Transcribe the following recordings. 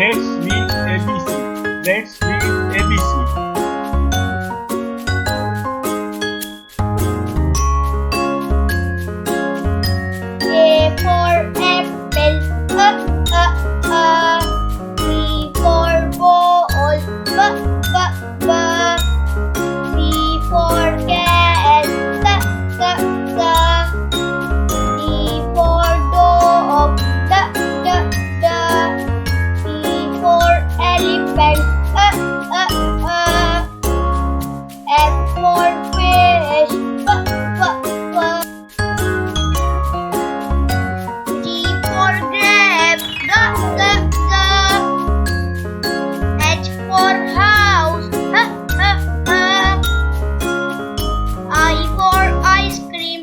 Let's read ABC. Let's read ABC. A for apple, B for ball, B. C for cat, D for dog, E for elephant, F for fish, G for grapes, H for house, I for ice cream,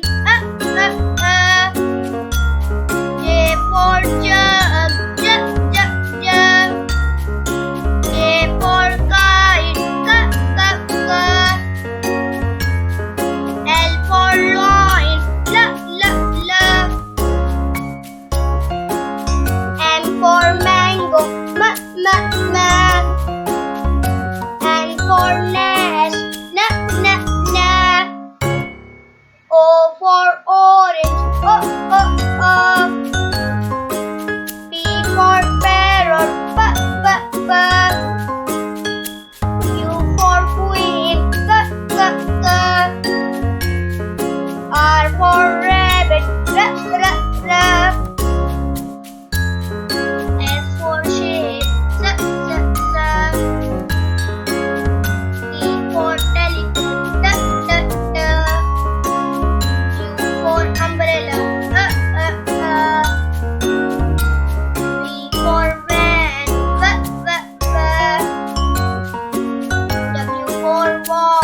J for jug, K for kite, L for lion, M for mango, N for nest, O for orange, P for parrot, Q for queen, R for rabbit, S for sheep, T for telephone, U for umbrella, V for van, W for wall.